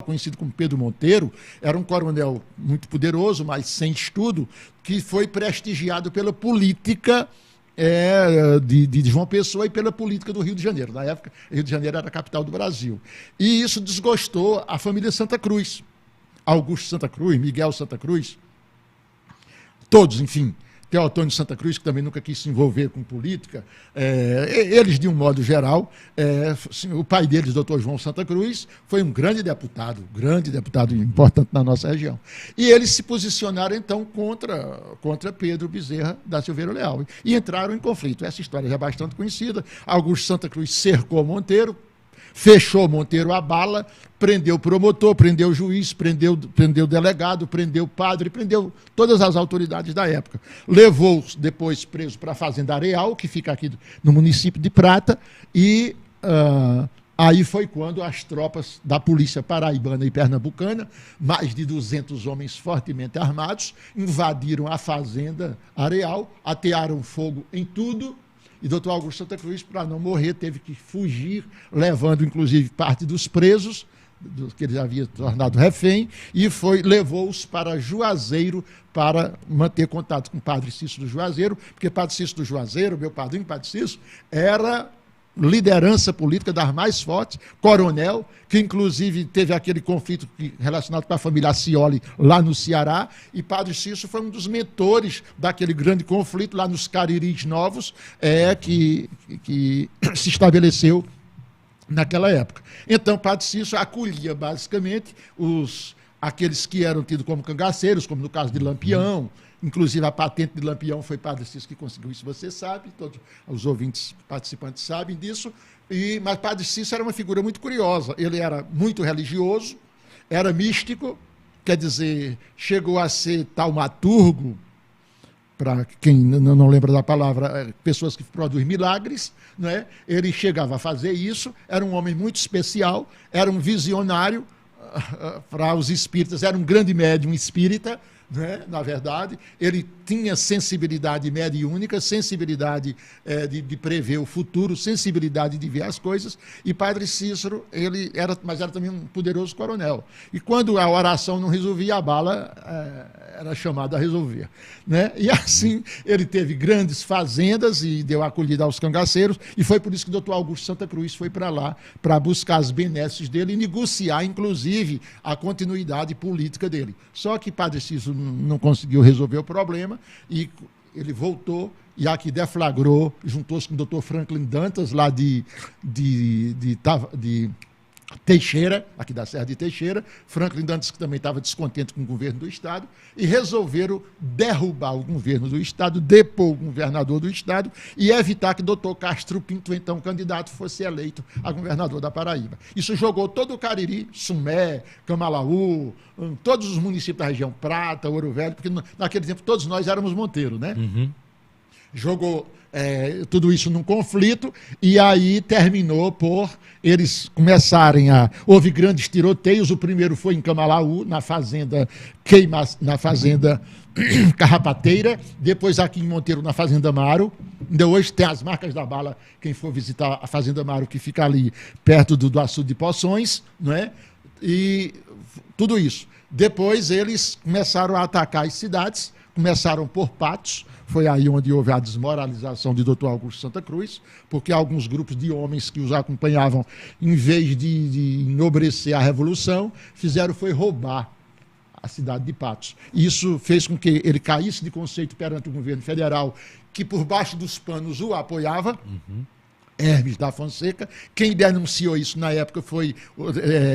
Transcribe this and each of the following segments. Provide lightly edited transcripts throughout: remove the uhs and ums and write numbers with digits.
conhecido como Pedro Monteiro, era um coronel muito poderoso, mas sem estudo, que foi prestigiado pela política de João Pessoa e pela política do Rio de Janeiro. Na época, Rio de Janeiro era a capital do Brasil. E isso desgostou a família Santa Cruz. Augusto Santa Cruz, Miguel Santa Cruz, todos, enfim. Teotônio Santa Cruz, que também nunca quis se envolver com política, eles, de um modo geral, o pai deles, doutor João Santa Cruz, foi um grande deputado importante na nossa região. E eles se posicionaram, então, contra Pedro Bezerra da Silveira Leal. E entraram em conflito. Essa história já é bastante conhecida. Augusto Santa Cruz cercou Monteiro, fechou Monteiro a bala, prendeu o promotor, prendeu o juiz, prendeu o delegado, prendeu o padre, prendeu todas as autoridades da época. Levou depois preso para a Fazenda Areal, que fica aqui no município de Prata, e aí foi quando as tropas da polícia paraibana e pernambucana, mais de 200 homens fortemente armados, invadiram a Fazenda Areal, atearam fogo em tudo. E doutor Augusto Santa Cruz, para não morrer, teve que fugir, levando, inclusive, parte dos presos, que ele havia tornado refém, e levou-os para Juazeiro para manter contato com o padre Cício do Juazeiro, porque padre Cício do Juazeiro, meu padrinho, padre Cício, era liderança política das mais fortes, coronel, que inclusive teve aquele conflito relacionado com a família Acioli lá no Ceará, e padre Cício foi um dos mentores daquele grande conflito lá nos Cariris Novos, que se estabeleceu naquela época. Então, padre Cício acolhia basicamente aqueles que eram tidos como cangaceiros, como no caso de Lampião. Inclusive, a patente de Lampião foi padre Cício que conseguiu isso, você sabe, todos os ouvintes participantes sabem disso. Mas padre Cício era uma figura muito curiosa. Ele era muito religioso, era místico, quer dizer, chegou a ser taumaturgo, para quem não lembra da palavra, pessoas que produzem milagres, né? Ele chegava a fazer isso, era um homem muito especial, era um visionário, para os espíritas, era um grande médium espírita, né? Na verdade, ele tinha sensibilidade mediúnica, sensibilidade de prever o futuro, sensibilidade de ver as coisas, e padre Cícero, mas era também um poderoso coronel. E quando a oração não resolvia, a bala era chamada a resolver, né? E assim, ele teve grandes fazendas e deu acolhida aos cangaceiros, e foi por isso que o doutor Augusto Santa Cruz foi para lá, para buscar as benesses dele e negociar, inclusive, a continuidade política dele. Só que padre Cícero não conseguiu resolver o problema e ele voltou e aqui deflagrou, juntou-se com o doutor Franklin Dantas, lá de Teixeira, aqui da Serra de Teixeira, Franklin Dantas, que também estava descontente com o governo do Estado, e resolveram derrubar o governo do Estado, depor o governador do Estado e evitar que o doutor Castro Pinto, então candidato, fosse eleito a governador da Paraíba. Isso jogou todo o Cariri, Sumé, Camalaú, todos os municípios da região, Prata, Ouro Velho, porque naquele tempo todos nós éramos Monteiro, né? Uhum. Jogou tudo isso num conflito, e aí terminou por eles começarem houve grandes tiroteios. O primeiro foi em Camalaú, na fazenda Carrapateira, depois aqui em Monteiro, na Fazenda Maro. Ainda hoje tem as marcas da bala, quem for visitar a Fazenda Maro, que fica ali perto do açude de Poções, não é? E tudo isso. Depois eles começaram a atacar as cidades, começaram por Patos. Foi aí onde houve a desmoralização de doutor Augusto Santa Cruz, porque alguns grupos de homens que os acompanhavam, em vez de enobrecer a revolução, foi roubar a cidade de Patos. Isso fez com que ele caísse de conceito perante o governo federal, que por baixo dos panos o apoiava, Hermes da Fonseca. Quem denunciou isso na época foi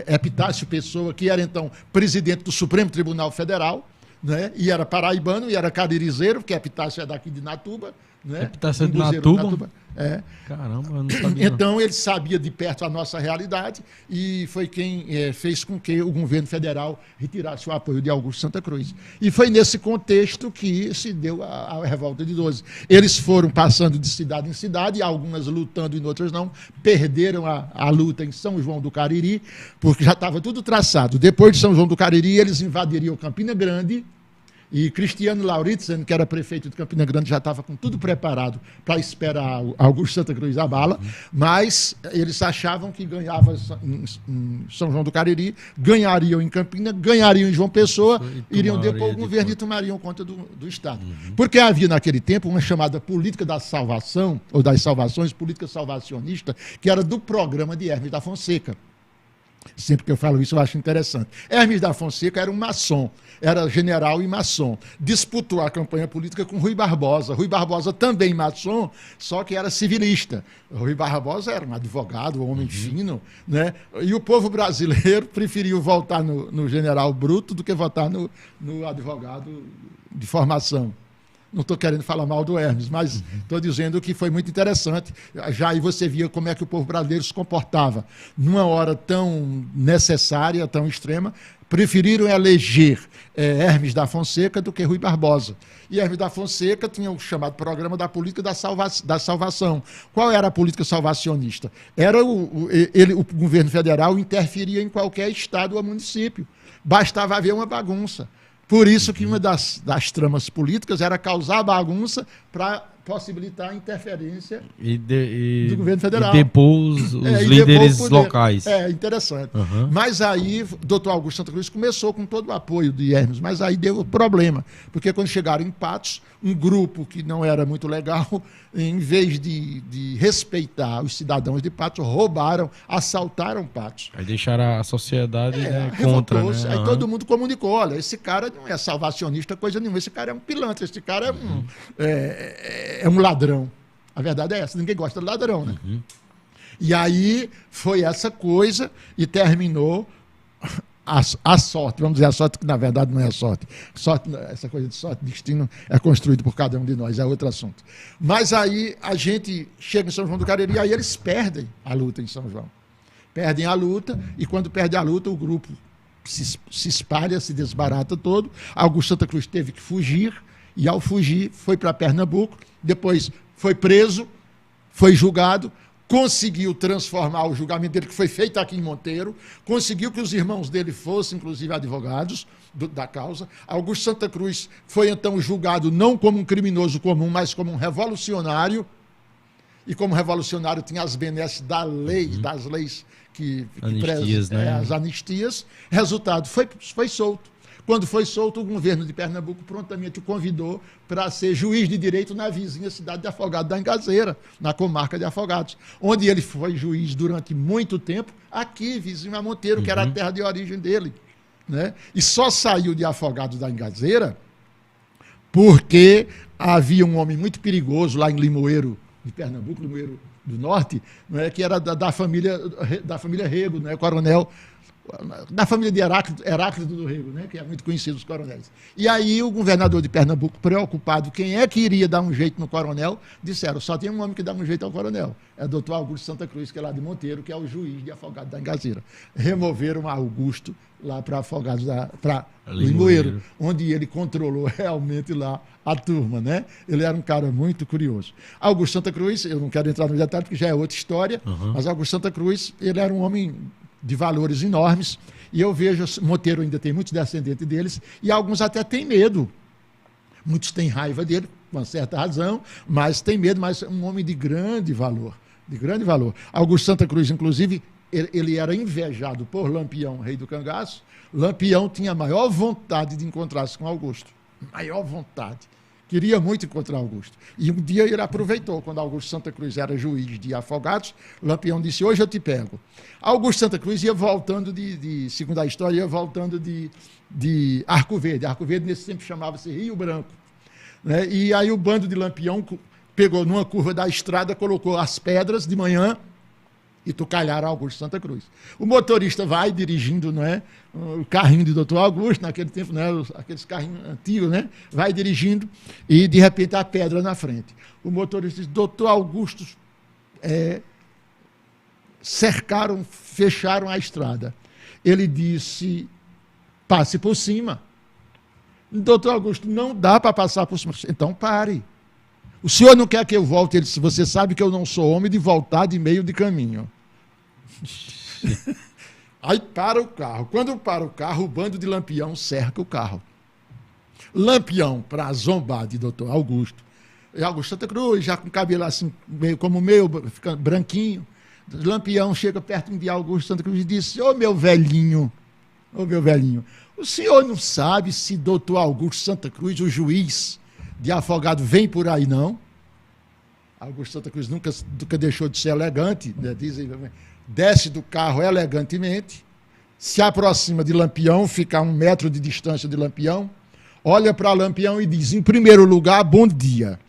Epitácio Pessoa, que era então presidente do Supremo Tribunal Federal, né? E era paraibano, e era caririzeiro, porque Epitácio é daqui de Natuba. Né? Epitácio é de Natuba? É. Caramba, eu não sabia. Então, ele sabia de perto a nossa realidade, e foi quem fez com que o governo federal retirasse o apoio de Augusto Santa Cruz. E foi nesse contexto que se deu a Revolta de 12. Eles foram passando de cidade em cidade, algumas lutando e outras não, perderam a luta em São João do Cariri, porque já estava tudo traçado. Depois de São João do Cariri, eles invadiriam Campina Grande, E Cristiano Lauritzen, que era prefeito de Campina Grande, já estava com tudo preparado para esperar Augusto Santa Cruz a bala, mas eles achavam que ganhava em São João do Cariri, ganhariam em Campina, ganhariam em João Pessoa, iriam depor o governo e tomariam conta do Estado. Porque havia naquele tempo uma chamada política da salvação, ou das salvações, política salvacionista, que era do programa de Hermes da Fonseca. Sempre que eu falo isso, eu acho interessante. Hermes da Fonseca era um maçom, era general e maçom. Disputou a campanha política com Rui Barbosa. Rui Barbosa também maçom, só que era civilista. Rui Barbosa era um advogado, um homem fino, né? E o povo brasileiro preferiu votar no general bruto do que votar no advogado de formação. Não estou querendo falar mal do Hermes, mas estou dizendo que foi muito interessante. Já aí você via como é que o povo brasileiro se comportava. Numa hora tão necessária, tão extrema, preferiram eleger Hermes da Fonseca do que Rui Barbosa. E Hermes da Fonseca tinha o chamado programa da política da salvação. Qual era a política salvacionista? Era o governo federal interferia em qualquer estado ou município. Bastava haver uma bagunça. Por isso que uma das tramas políticas era causar bagunça para possibilitar a interferência do governo federal. E depor os líderes locais. Interessante. Mas aí, doutor Augusto Santa Cruz começou com todo o apoio de Hermes, mas aí deu problema, porque quando chegaram em Patos, um grupo que não era muito legal, em vez de respeitar os cidadãos de Patos, roubaram, assaltaram Patos. Aí deixaram a sociedade contra, né? Aí todo mundo comunicou, olha, esse cara não é salvacionista, coisa nenhuma, esse cara é um pilantra, esse cara é um ladrão. A verdade é essa, ninguém gosta de ladrão, né? E aí foi essa coisa e terminou a sorte, vamos dizer a sorte, que na verdade não é a sorte. Essa coisa de sorte, destino é construído por cada um de nós, é outro assunto. Mas aí a gente chega em São João do Cariri e aí eles perdem a luta em São João. Perdem a luta e quando perde a luta o grupo se espalha, se desbarata todo. Augusto Santa Cruz teve que fugir e ao fugir foi para Pernambuco, depois foi preso, foi julgado, conseguiu transformar o julgamento dele, que foi feito aqui em Monteiro, conseguiu que os irmãos dele fossem, inclusive, advogados da causa. Augusto Santa Cruz foi, então, julgado não como um criminoso comum, mas como um revolucionário, e como revolucionário tinha as benesses da lei, das leis que anistias, né? As anistias. Resultado, foi solto. Quando foi solto, o governo de Pernambuco prontamente o convidou para ser juiz de direito na vizinha cidade de Afogados da Engazeira, na comarca de Afogados, onde ele foi juiz durante muito tempo, aqui, vizinho a Monteiro, que era a terra de origem dele, né? E só saiu de Afogados da Engazeira porque havia um homem muito perigoso lá em Limoeiro, de Pernambuco, Limoeiro do Norte, né, que era da família Rego, né, coronel, da família de Heráclito do Rego, né, que é muito conhecido os coronéis. E aí o governador de Pernambuco, preocupado, quem é que iria dar um jeito no coronel, disseram, só tem um homem que dá um jeito ao coronel, é o doutor Augusto Santa Cruz, que é lá de Monteiro, que é o juiz de Afogados da Engazeira. Removeram Augusto lá para Afogados, para Limoeiro, onde ele controlou realmente lá a turma, né? Ele era um cara muito curioso. Augusto Santa Cruz, eu não quero entrar no detalhe porque já é outra história, mas Augusto Santa Cruz, ele era um homem de valores enormes, e eu vejo, Monteiro ainda tem muitos descendentes deles, e alguns até têm medo. Muitos têm raiva dele, com certa razão, mas tem medo, mas é um homem de grande valor, de grande valor. Augusto Santa Cruz, inclusive, ele era invejado por Lampião, rei do cangaço. Lampião tinha a maior vontade de encontrar-se com Augusto, maior vontade. Queria muito encontrar Augusto. E um dia ele aproveitou, quando Augusto Santa Cruz era juiz de Afogados, Lampião disse, hoje eu te pego. Augusto Santa Cruz ia voltando segundo a história, ia voltando de Arco Verde. Arco Verde nesse tempo chamava-se Rio Branco, né? E aí o bando de Lampião pegou numa curva da estrada, colocou as pedras de manhã, e tocalharam Augusto Santa Cruz. O motorista vai dirigindo, não é? O carrinho de doutor Augusto, naquele tempo, né? Aqueles carrinhos antigos, né? Vai dirigindo e, de repente, a pedra na frente. O motorista diz, doutor Augusto, cercaram, fecharam a estrada. Ele disse, passe por cima. Doutor Augusto, não dá para passar por cima. Então, pare. O senhor não quer que eu volte? Ele disse, você sabe que eu não sou homem de voltar de meio de caminho. Aí para o carro. Quando para o carro, o bando de Lampião cerca o carro. Lampião, para zombar de doutor Augusto. E Augusto Santa Cruz, já com cabelo assim, meio como o meu, ficando branquinho. Lampião chega perto de Augusto Santa Cruz e disse: ô meu velhinho, o senhor não sabe se doutor Augusto Santa Cruz, o juiz de Afogado, vem por aí, não? Augusto Santa Cruz nunca deixou de ser elegante, né? Desce do carro elegantemente, se aproxima de Lampião, fica a 1 metro de distância de Lampião, olha para Lampião e diz: em primeiro lugar, bom dia.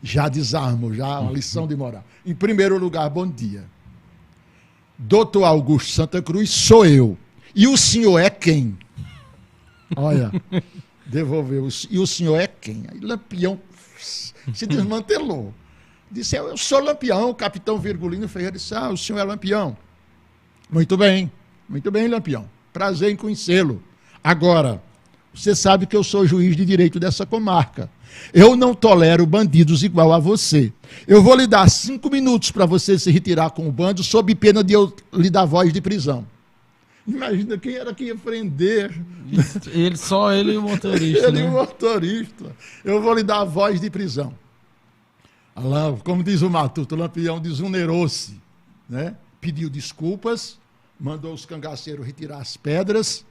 Já desarmo, já uma lição de moral. Em primeiro lugar, bom dia. Doutor Augusto Santa Cruz sou eu. E o senhor é quem? Olha, devolveu. E o senhor é quem? Aí Lampião se desmantelou. Disse: eu sou Lampião, capitão Virgulino Ferreira. Disse: o senhor é Lampião. Muito bem, Lampião. Prazer em conhecê-lo. Agora, você sabe que eu sou juiz de direito dessa comarca. Eu não tolero bandidos igual a você. Eu vou lhe dar 5 minutos para você se retirar com o bando, sob pena de eu lhe dar voz de prisão. Imagina quem era que ia prender. Só ele e o motorista. Ele e o motorista. Eu vou lhe dar a voz de prisão. Como diz o Matuto, o Lampião desonerou-se, né? Pediu desculpas, mandou os cangaceiros retirar as pedras.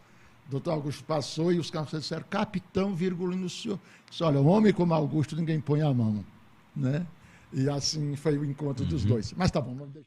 Doutor Augusto passou e os cangaceiros disseram: capitão Virgulino, o senhor. Disse: olha, um homem como Augusto ninguém põe a mão, né? E assim foi o encontro dos dois. Mas tá bom, vamos deixar.